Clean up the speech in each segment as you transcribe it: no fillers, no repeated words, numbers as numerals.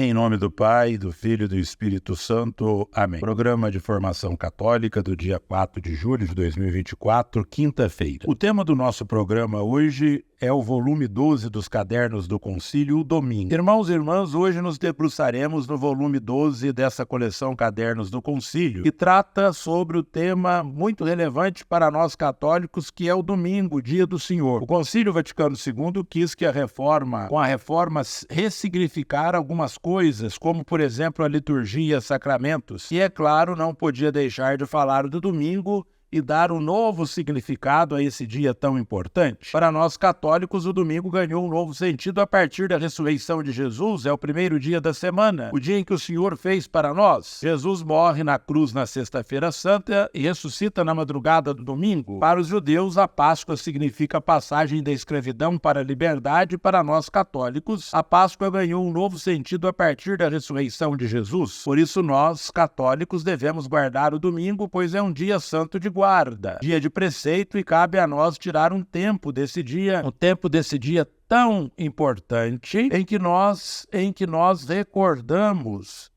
Em nome do Pai, do Filho e do Espírito Santo. Amém. Programa de Formação Católica do dia 4 de julho de 2024, quinta-feira. O tema do nosso programa hoje é o volume 12 dos Cadernos do Concílio, o Domingo. Irmãos e irmãs, hoje nos debruçaremos no volume 12 dessa coleção Cadernos do Concílio, que trata sobre o tema muito relevante para nós católicos, que é o domingo, o dia do Senhor. O Concílio Vaticano II quis que com a reforma, ressignificar algumas coisas, como, por exemplo, a liturgia, sacramentos. E, é claro, não podia deixar de falar do domingo e dar um novo significado a esse dia tão importante. Para nós católicos, o domingo ganhou um novo sentido a partir da ressurreição de Jesus. É o primeiro dia da semana, o dia em que o Senhor fez para nós. Jesus morre na cruz na Sexta-feira Santa e ressuscita na madrugada do domingo. Para os judeus, a Páscoa significa a passagem da escravidão para a liberdade. Para nós católicos, a Páscoa ganhou um novo sentido a partir da ressurreição de Jesus. Por isso, nós, católicos, devemos guardar o domingo, pois é um dia santo de guarda, dia de preceito, e cabe a nós tirar um tempo desse dia tão importante em que nós recordamos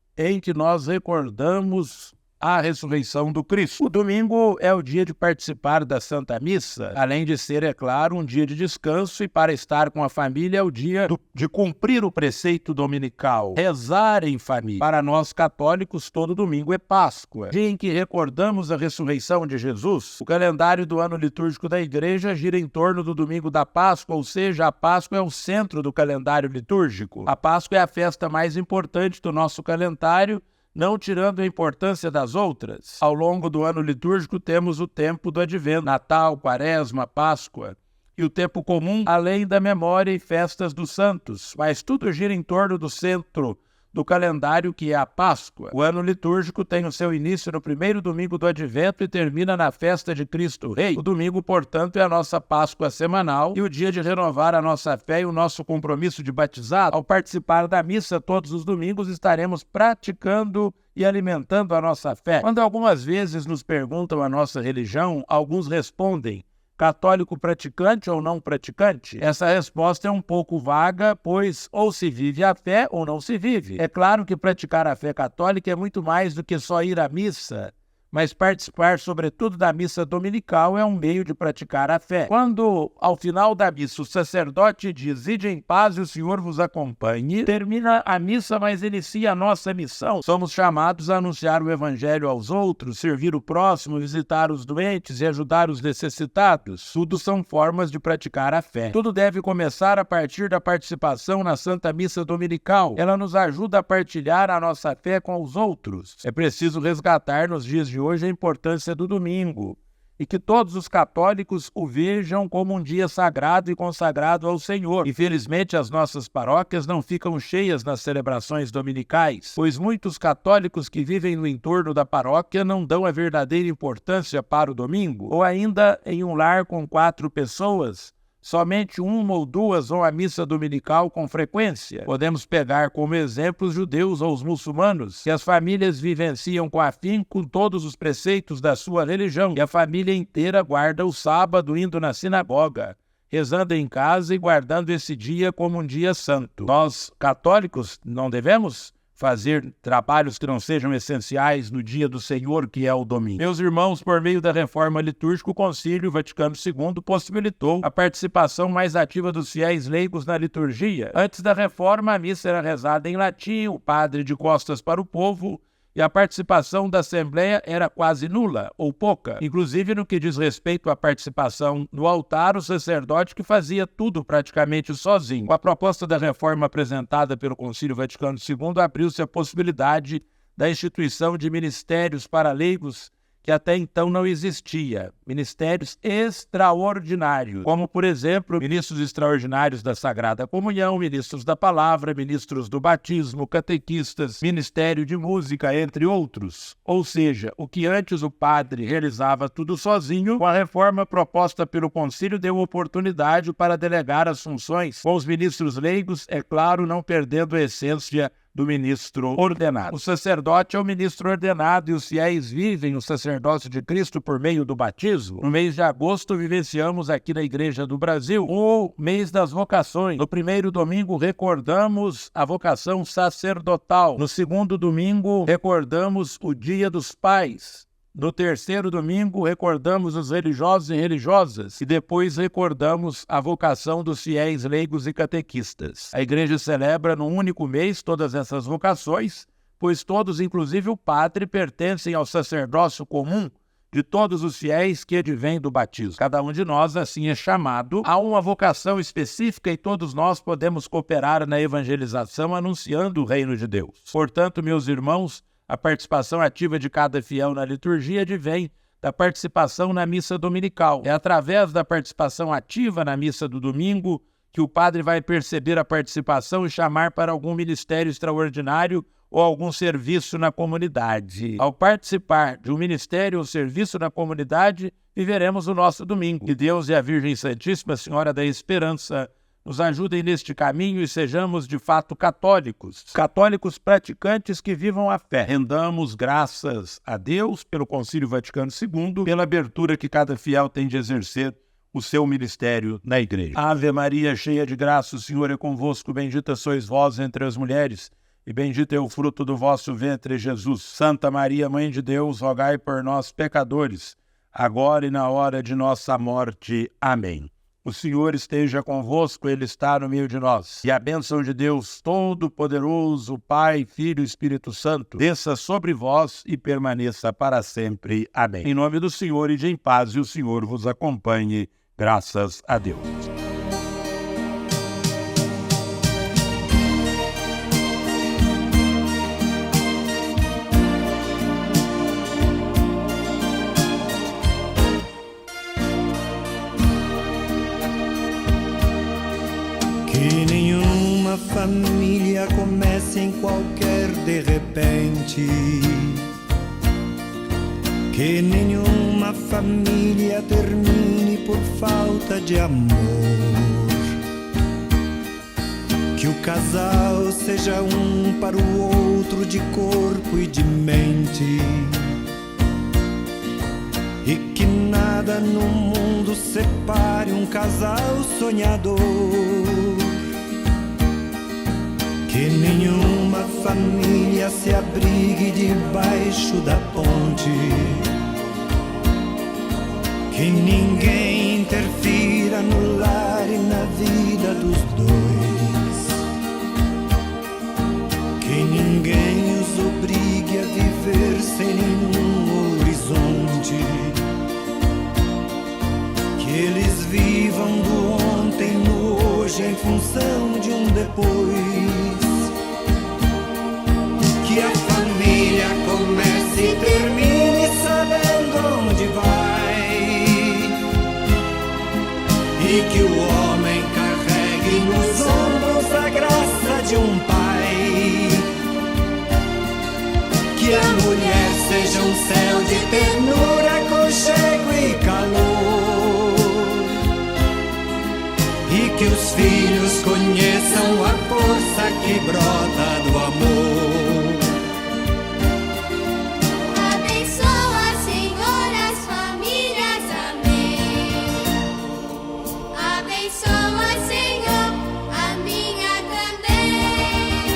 a ressurreição do Cristo. O domingo é o dia de participar da Santa Missa, além de ser, é claro, um dia de descanso, e para estar com a família é o dia de cumprir o preceito dominical, rezar em família. Para nós católicos, todo domingo é Páscoa, dia em que recordamos a ressurreição de Jesus. O calendário do ano litúrgico da Igreja gira em torno do domingo da Páscoa, ou seja, a Páscoa é o centro do calendário litúrgico. A Páscoa é a festa mais importante do nosso calendário, não tirando a importância das outras. Ao longo do ano litúrgico temos o tempo do Advento, Natal, Quaresma, Páscoa, e o tempo comum, além da memória e festas dos santos. Mas tudo gira em torno do centro do calendário, que é a Páscoa. O ano litúrgico tem o seu início no primeiro domingo do Advento e termina na festa de Cristo Rei. O domingo, portanto, é a nossa Páscoa semanal e o dia de renovar a nossa fé e o nosso compromisso de batizado. Ao participar da missa todos os domingos, estaremos praticando e alimentando a nossa fé. Quando algumas vezes nos perguntam a nossa religião, alguns respondem: católico praticante ou não praticante? Essa resposta é um pouco vaga, pois ou se vive a fé ou não se vive. É claro que praticar a fé católica é muito mais do que só ir à missa, mas participar, sobretudo, da missa dominical é um meio de praticar a fé. Quando, ao final da missa, o sacerdote diz: "Ide em paz e o Senhor vos acompanhe", termina a missa, mas inicia a nossa missão. Somos chamados a anunciar o Evangelho aos outros, servir o próximo, visitar os doentes e ajudar os necessitados. Tudo são formas de praticar a fé. Tudo deve começar a partir da participação na Santa Missa Dominical. Ela nos ajuda a partilhar a nossa fé com os outros. É preciso resgatar nos dias de hoje a importância do domingo, e que todos os católicos o vejam como um dia sagrado e consagrado ao Senhor. Infelizmente, as nossas paróquias não ficam cheias nas celebrações dominicais, pois muitos católicos que vivem no entorno da paróquia não dão a verdadeira importância para o domingo, ou ainda em um lar com 4 pessoas, somente uma ou duas vão à missa dominical com frequência. Podemos pegar como exemplo os judeus ou os muçulmanos, que as famílias vivenciam com afinco todos os preceitos da sua religião, e a família inteira guarda o sábado indo na sinagoga, rezando em casa e guardando esse dia como um dia santo. Nós, católicos, não devemos fazer trabalhos que não sejam essenciais no dia do Senhor, que é o domingo. Meus irmãos, por meio da reforma litúrgica, o Concílio Vaticano II possibilitou a participação mais ativa dos fiéis leigos na liturgia. Antes da reforma, a missa era rezada em latim, o padre de costas para o povo, e a participação da Assembleia era quase nula ou pouca. Inclusive, no que diz respeito à participação no altar, o sacerdote que fazia tudo praticamente sozinho. Com a proposta da reforma apresentada pelo Concílio Vaticano II, abriu-se a possibilidade da instituição de ministérios para leigos que até então não existia, ministérios extraordinários, como, por exemplo, ministros extraordinários da Sagrada Comunhão, ministros da Palavra, ministros do Batismo, catequistas, ministério de música, entre outros. Ou seja, o que antes o padre realizava tudo sozinho, com a reforma proposta pelo concílio deu oportunidade para delegar as funções com os ministros leigos, é claro, não perdendo a essência do ministro ordenado. O sacerdote é o ministro ordenado e os fiéis vivem o sacerdócio de Cristo por meio do batismo. batismo. No mês de agosto, vivenciamos aqui na Igreja do Brasil o mês das vocações. No primeiro domingo, recordamos a vocação sacerdotal. No segundo domingo, recordamos o Dia dos Pais. No terceiro domingo, recordamos os religiosos e religiosas e depois recordamos a vocação dos fiéis leigos e catequistas. A Igreja celebra num único mês todas essas vocações, pois todos, inclusive o padre, pertencem ao sacerdócio comum de todos os fiéis que advêm do batismo. Cada um de nós, assim, é chamado a uma vocação específica e todos nós podemos cooperar na evangelização anunciando o reino de Deus. Portanto, meus irmãos, a participação ativa de cada fiel na liturgia advém da participação na missa dominical. É através da participação ativa na missa do domingo que o padre vai perceber a participação e chamar para algum ministério extraordinário ou algum serviço na comunidade. Ao participar de um ministério ou serviço na comunidade, viveremos o nosso domingo. Que Deus e a Virgem Santíssima, Senhora da Esperança, nos ajudem neste caminho e sejamos de fato católicos praticantes que vivam a fé. Rendamos graças a Deus pelo Concílio Vaticano II, pela abertura que cada fiel tem de exercer o seu ministério na Igreja. Ave Maria, cheia de graça, o Senhor é convosco, bendita sois vós entre as mulheres, e bendito é o fruto do vosso ventre, Jesus. Santa Maria, Mãe de Deus, rogai por nós, pecadores, agora e na hora de nossa morte. Amém. O Senhor esteja convosco, Ele está no meio de nós. E a bênção de Deus Todo-Poderoso, Pai, Filho e Espírito Santo, desça sobre vós e permaneça para sempre. Amém. Em nome do Senhor, ide em paz, e o Senhor vos acompanhe. Graças a Deus. Que nenhuma família comece em qualquer de repente. Que nenhuma família termine por falta de amor. Que o casal seja um para o outro de corpo e de mente. E que nada no mundo separe um casal sonhador. Que nenhuma família se abrigue debaixo da ponte. Que ninguém interfira no lar e na vida dos dois. Que ninguém os obrigue a viver sem nenhum horizonte. Que eles vivam do ontem no hoje em função de um depois. Que a família comece e termine sabendo onde vai. E que o homem carregue nos ombros a graça de um pai. Que a mulher seja um céu de ternura, aconchego e calor. E que os filhos conheçam a força que brota do amor. Abençoa, Senhor, as famílias, amém. Abençoa, Senhor, a minha também.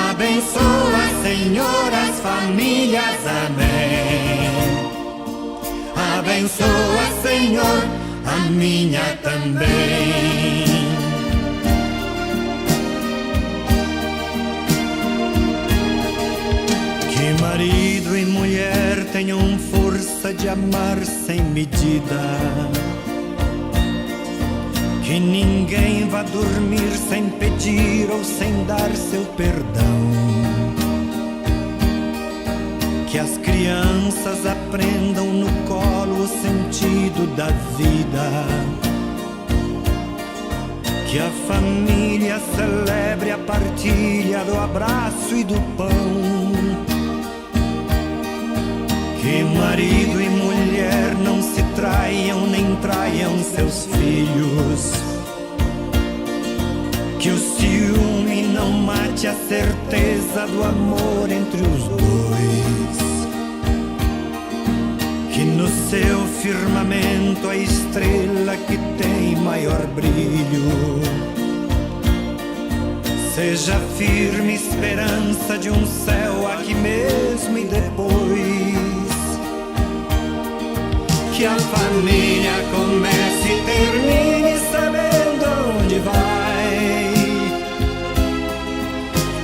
Abençoa, Senhor, as famílias, amém. Abençoa, Senhor, a minha também. Que marido e mulher tenham força de amar sem medida. Que ninguém vá dormir sem pedir ou sem dar seu perdão. Que as crianças aprendam no colo o sentido da vida. Que a família celebre a partilha do abraço e do pão. Que marido e mulher não se traiam nem traiam seus filhos. Que o ciúme não mate a certeza do amor entre os dois. Que no seu firmamento a estrela que tem maior brilho. Seja firme esperança de um céu aqui mesmo e depois. Que a família comece e termine sabendo onde vai.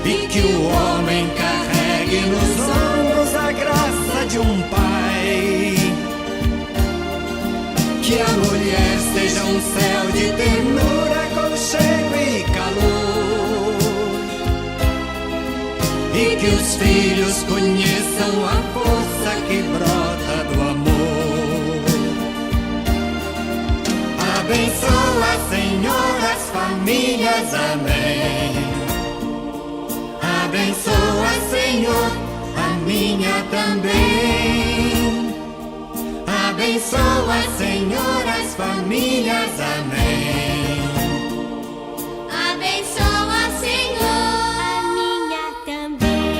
E que o homem carregue nos ombros a graça de um pai. Que a mulher seja um céu de ternura, aconchego e calor. E que os filhos conheçam a força que brota do amor. Abençoa, Senhor, as famílias, amém. Abençoa, Senhor, a minha também. Abençoa, Senhor, as famílias, amém. Abençoa, Senhor, a minha também.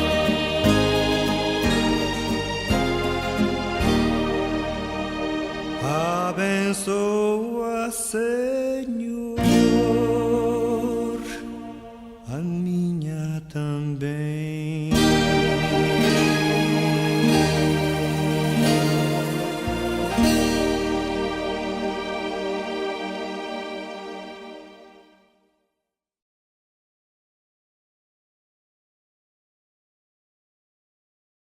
Abençoa, Senhor.